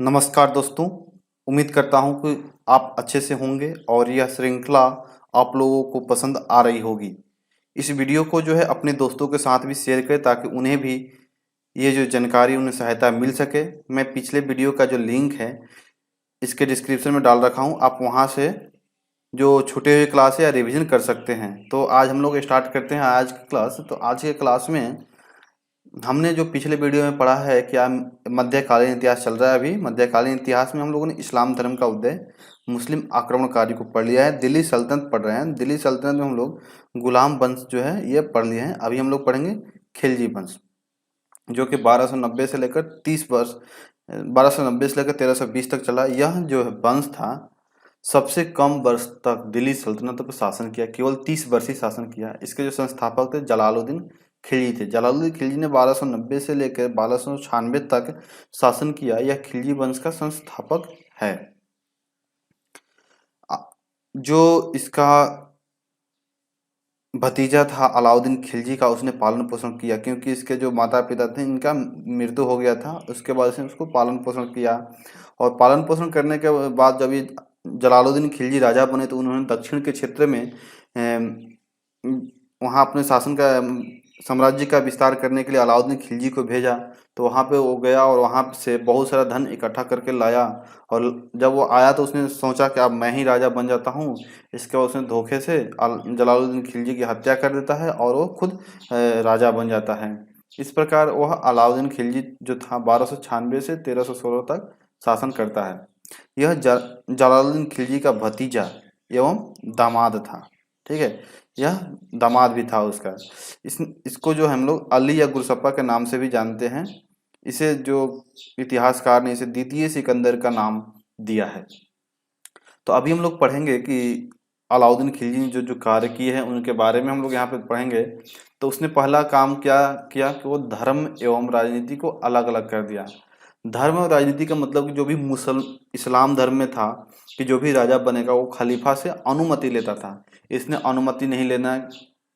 नमस्कार दोस्तों। उम्मीद करता हूँ कि आप अच्छे से होंगे और यह श्रृंखला आप लोगों को पसंद आ रही होगी। इस वीडियो को जो है अपने दोस्तों के साथ भी शेयर करें ताकि उन्हें भी ये जो जानकारी उन्हें सहायता मिल सके। मैं पिछले वीडियो का जो लिंक है इसके डिस्क्रिप्शन में डाल रखा हूँ, आप वहाँ से जो छूटे हुए क्लास है या रिवीजन कर सकते हैं। तो आज हम लोग स्टार्ट करते हैं आज की क्लास। तो आज के क्लास में हमने जो पिछले वीडियो में पढ़ा है क्या मध्यकालीन इतिहास चल रहा है। अभी मध्यकालीन इतिहास में हम लोगों ने इस्लाम धर्म का उदय, मुस्लिम आक्रमणकारी को पढ़ लिया है, दिल्ली सल्तनत पढ़ रहे हैं। दिल्ली सल्तनत में हम लोग गुलाम वंश जो है ये पढ़ लिए हैं। अभी हम लोग पढ़ेंगे खिलजी वंश, जो कि 1290 से लेकर 30 वर्ष 1290 से लेकर 1320 तक चला। यह जो वंश था सबसे कम वर्ष तक दिल्ली सल्तनत पर शासन किया, केवल 30 वर्ष ही शासन किया। इसके जो संस्थापक थे जलालुद्दीन खिलजी थे। जलालुद्दीन खिलजी ने 1290 से लेकर 1296 तक शासन किया। यह खिलजी वंश का संस्थापक है। जो इसका भतीजा था अलाउद्दीन खिलजी का, उसने पालन पोषण किया, क्योंकि इसके जो माता पिता थे इनका मृत्यु हो गया था। उसके बाद इसने उसको पालन पोषण किया और पालन पोषण करने के बाद जब ये जलालुद्दीन खिलजी राजा बने तो उन्होंने दक्षिण के क्षेत्र में वहाँ अपने शासन का साम्राज्य का विस्तार करने के लिए अलाउद्दीन खिलजी को भेजा। तो वहाँ पे वो गया और वहाँ से बहुत सारा धन इकट्ठा करके लाया। और जब वो आया तो उसने सोचा कि अब मैं ही राजा बन जाता हूँ। इसके बाद उसने धोखे से जलालुद्दीन खिलजी की हत्या कर देता है और वो खुद राजा बन जाता है। इस प्रकार वह अलाउद्दीन खिलजी जो था 1296 से 1316 तक शासन करता है। यह जलालुद्दीन खिलजी का भतीजा एवं दामाद था। ठीक है, यह दामाद भी था उसका। इसको जो हम लोग अली या गुरसप्पा के नाम से भी जानते हैं। इसे जो इतिहासकार ने इसे द्वितीय सिकंदर का नाम दिया है। तो अभी हम लोग पढ़ेंगे कि अलाउद्दीन खिलजी ने जो जो कार्य किए हैं उनके बारे में हम लोग यहाँ पे पढ़ेंगे। तो उसने पहला काम क्या किया कि वो धर्म एवं राजनीति को अलग अलग कर दिया। धर्म और राजनीति का मतलब कि जो भी इस्लाम धर्म में था कि जो भी राजा बनेगा वो खलीफा से अनुमति लेता था। इसने अनुमति नहीं लेना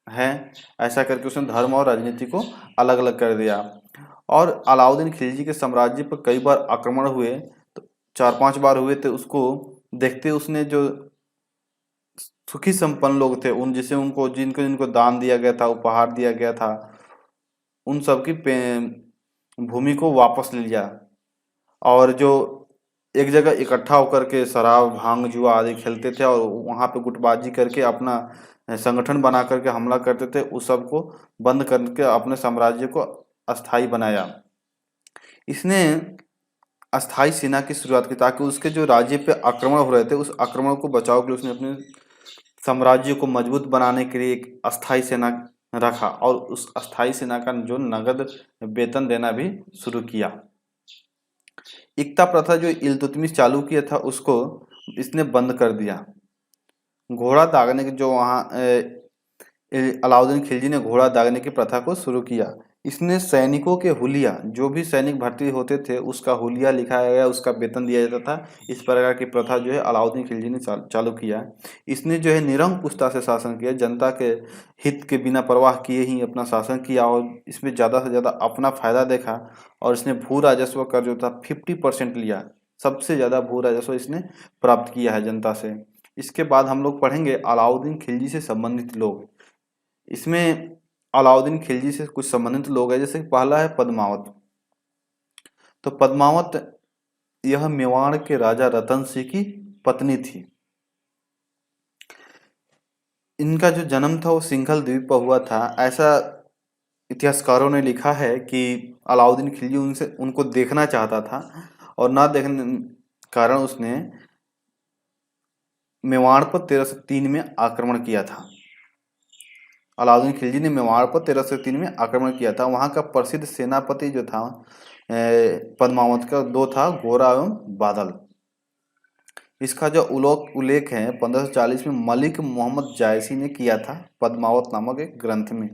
है, ऐसा करके उसने धर्म और राजनीति को अलग अलग कर दिया। और अलाउद्दीन खिलजी के साम्राज्य पर कई बार आक्रमण हुए, तो 4-5 बार हुए थे। उसको देखते उसने जो सुखी संपन्न लोग थे उन जिसे उनको जिनको जिनको दान दिया गया था, उपहार दिया गया था, उन सबकी भूमि को वापस ले लिया। और जो एक जगह इकट्ठा होकर के शराब भांग जुआ आदि खेलते थे और वहाँ पे गुटबाजी करके अपना संगठन बना करके हमला करते थे, उस सब को बंद करके अपने साम्राज्य को अस्थाई बनाया। इसने अस्थाई सेना की शुरुआत की ताकि उसके जो राज्य पे आक्रमण हो रहे थे उस आक्रमण को बचाव के लिए उसने अपने साम्राज्य को मजबूत बनाने के लिए एक अस्थाई सेना रखा और उस अस्थाई सेना का जो नगद वेतन देना भी शुरू किया। इक्ता प्रथा जो इल्तुतमिश चालू किया था उसको इसने बंद कर दिया। घोड़ा दागने की जो वहाँ अलाउद्दीन खिलजी ने घोड़ा दागने की प्रथा को शुरू किया। इसने सैनिकों के हुलिया, जो भी सैनिक भर्ती होते थे उसका हुलिया लिखाया गया, उसका वेतन दिया जाता था। इस प्रकार की प्रथा जो है अलाउद्दीन खिलजी ने चालू किया। इसने जो है निरंकुशता से शासन किया, जनता के हित के बिना परवाह किए ही अपना शासन किया और इसमें ज़्यादा से ज़्यादा अपना फायदा देखा। और इसने भू राजस्व कर जो था 50% लिया, सबसे ज़्यादा भू राजस्व इसने प्राप्त किया है जनता से। इसके बाद हम लोग पढ़ेंगे अलाउद्दीन खिलजी से संबंधित लोग। इसमें अलाउद्दीन खिलजी से कुछ संबंधित लोग हैं, जैसे पहला है पद्मावत। तो पद्मावत यह मेवाड़ के राजा रतन सिंह की पत्नी थी। इनका जो जन्म था वो सिंघल द्वीप पर हुआ था। ऐसा इतिहासकारों ने लिखा है कि अलाउद्दीन खिलजी उनको देखना चाहता था और ना देखने कारण उसने मेवाड़ पर 1303 में आक्रमण किया था। अलाउद्दीन खिलजी ने मेवाड़ पर 1303 में आक्रमण किया था। वहाँ का प्रसिद्ध सेनापति जो था पद्मावत का, दो था, गोरा एवं बादल। इसका जो उल्लेख है 1540 में मलिक मोहम्मद जायसी ने किया था पद्मावत नामक एक ग्रंथ में।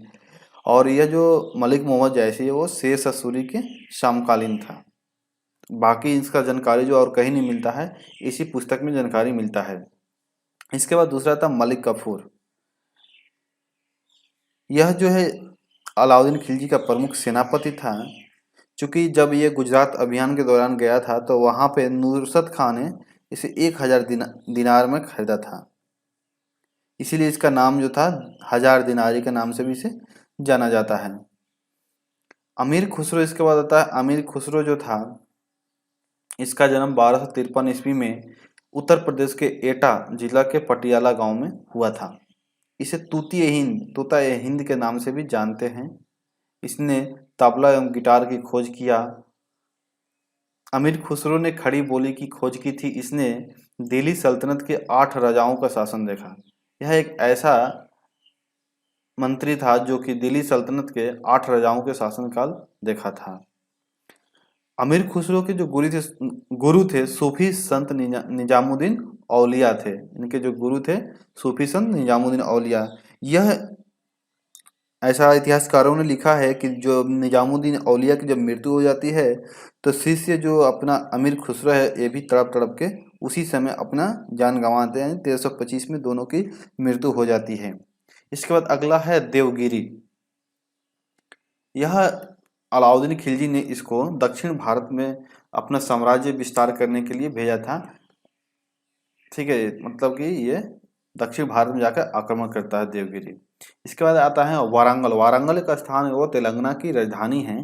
और यह जो मलिक मोहम्मद जायसी है वो शेर सूरी के समकालीन था। बाकी इसका जानकारी जो और कहीं नहीं मिलता है, इसी पुस्तक में जानकारी मिलता है। इसके बाद दूसरा था मलिक कफूर। यह जो है अलाउद्दीन खिलजी का प्रमुख सेनापति था। चूंकि जब ये गुजरात अभियान के दौरान गया था तो वहां पे नुसरत खान ने इसे 1,000 दिनार में खरीदा था। इसीलिए इसका नाम जो था 1000 दिनारी के नाम से भी इसे जाना जाता है। अमीर खुसरो इसके बाद आता है। अमीर खुसरो जो था इसका जन्म 1253 ईस्वी में उत्तर प्रदेश के एटा जिला के पटियाला गांव में हुआ था। इसे तोता ए हिंद के नाम से भी जानते हैं। इसने तबला एवं गिटार की खोज किया। अमीर खुसरो ने खड़ी बोली की खोज की थी। इसने दिल्ली सल्तनत के 8 राजाओं का शासन देखा। यह एक ऐसा मंत्री था जो कि दिल्ली सल्तनत के 8 राजाओं के शासनकाल देखा था। अमीर खुसरो के जो गुरु थे सूफी संत निजामुद्दीन औलिया थे। इनके जो गुरु थे सूफी संत निजामुद्दीन औलिया। यह ऐसा इतिहासकारों ने लिखा है कि जो निजामुद्दीन औलिया की जब मृत्यु हो जाती है तो शिष्य जो अपना अमीर खुसरो है ये भी तड़प तड़प के उसी समय अपना जान गंवाते हैं। 1325 में दोनों की मृत्यु हो जाती है। इसके बाद अगला है देवगिरी। यह अलाउद्दीन खिलजी ने इसको दक्षिण भारत में अपना साम्राज्य विस्तार करने के लिए भेजा था। ठीक है, मतलब कि ये दक्षिण भारत में जाकर आक्रमण करता है देवगिरी। इसके बाद आता है वारंगल। वारंगल का स्थान है वो तेलंगाना की राजधानी है।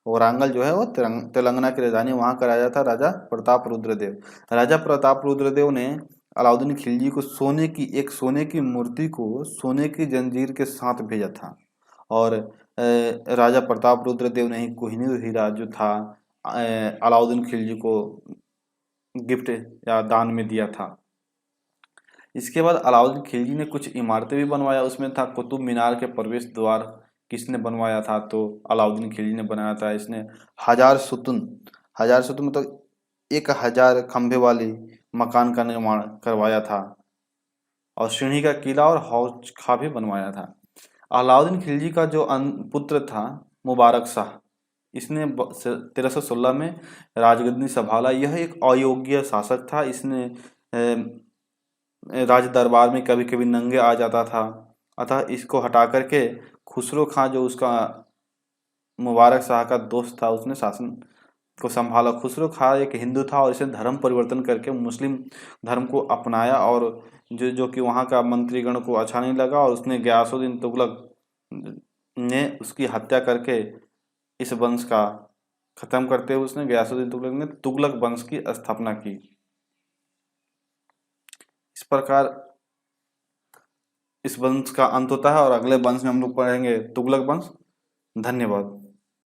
वारंगल जो है वो तेलंगाना की राजधानी। वहाँ का राजा था राजा प्रताप रुद्रदेव। राजा प्रताप रुद्रदेव ने अलाउद्दीन खिलजी को सोने की मूर्ति को सोने की जंजीर के साथ भेजा था। और राजा प्रताप रुद्रदेव ने ही कोहिनूर हीरा जो था अलाउद्दीन खिलजी को गिफ्ट या दान में दिया था। इसके बाद अलाउद्दीन खिलजी ने कुछ इमारतें भी बनवाया। उसमें था कुतुब मीनार के प्रवेश द्वार किसने बनवाया था तो अलाउद्दीन खिलजी ने बनाया था। इसने 1000 सुतून मतलब 1000 खंभे वाली मकान का निर्माण करवाया था। और सीढ़ी का किला और हौज खा भी बनवाया था। अलाउद्दीन खिलजी का जो पुत्र था मुबारक शाह, इसने 1316 में राजगद्दी संभाला। यह एक अयोग्य शासक था। इसने राज दरबार में कभी कभी नंगे आ जाता था। अतः इसको हटा करके खुसरो खां जो उसका मुबारक शाह का दोस्त था उसने शासन को संभाला। खुसरो खां एक हिंदू था और इसने धर्म परिवर्तन करके मुस्लिम धर्म को अपनाया। और जो कि वहाँ का मंत्रीगण को अच्छा नहीं लगा और उसने गयासुद्दीन तुगलक ने उसकी हत्या करके इस वंश का खत्म करते हुए उसने गयासुद्दीन तुगलक ने तुगलक वंश की स्थापना की। इस प्रकार इस वंश का अंत होता है और अगले वंश में हम लोग पढ़ेंगे तुगलक वंश। धन्यवाद।